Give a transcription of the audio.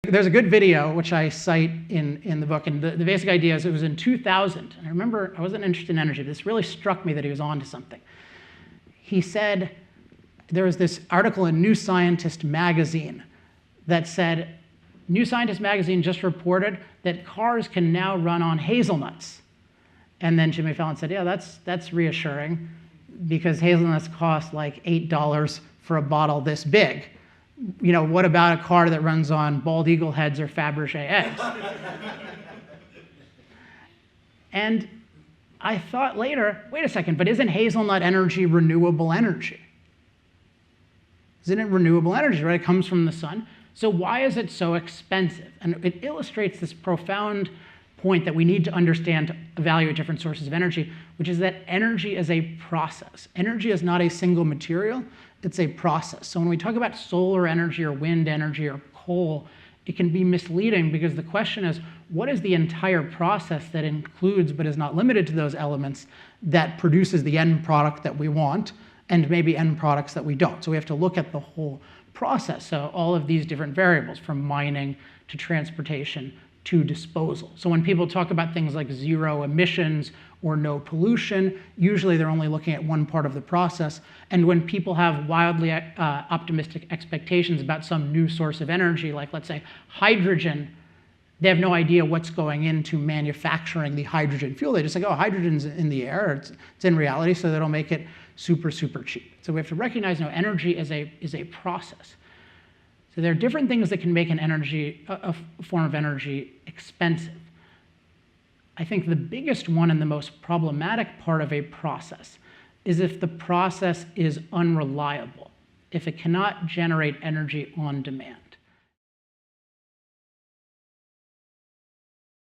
There's a good video, which I cite in the book, and the basic idea is it was in 2000. And I remember I wasn't interested in energy, but this really struck me that he was on to something. He said, there was this article in New Scientist magazine that said, New Scientist magazine just reported that cars can now run on hazelnuts. And then Jimmy Fallon said, yeah, that's reassuring, because hazelnuts cost like $8 for a bottle this big. You know, what about a car that runs on bald eagle heads or Fabergé eggs? And I thought later, wait a second, but isn't hazelnut energy renewable energy? Isn't it renewable energy, right? It comes from the sun. So why is it so expensive? And it illustrates this profound point that we need to understand to evaluate different sources of energy, which is that energy is a process. Energy is not a single material, it's a process. So when we talk about solar energy or wind energy or coal, it can be misleading because the question is, what is the entire process that includes but is not limited to those elements that produces the end product that we want and maybe end products that we don't? So we have to look at the whole process. So all of these different variables, from mining to transportation to disposal. So when people talk about things like zero emissions or no pollution, usually they're only looking at one part of the process. And when people have wildly optimistic expectations about some new source of energy, like let's say hydrogen, they have no idea what's going into manufacturing the hydrogen fuel. They just say, oh, hydrogen's in the air, it's in reality, so that'll make it super, super cheap. So we have to recognize now energy is a process. So there are different things that can make a form of energy expensive. I think the biggest one and the most problematic part of a process is if the process is unreliable, if it cannot generate energy on demand.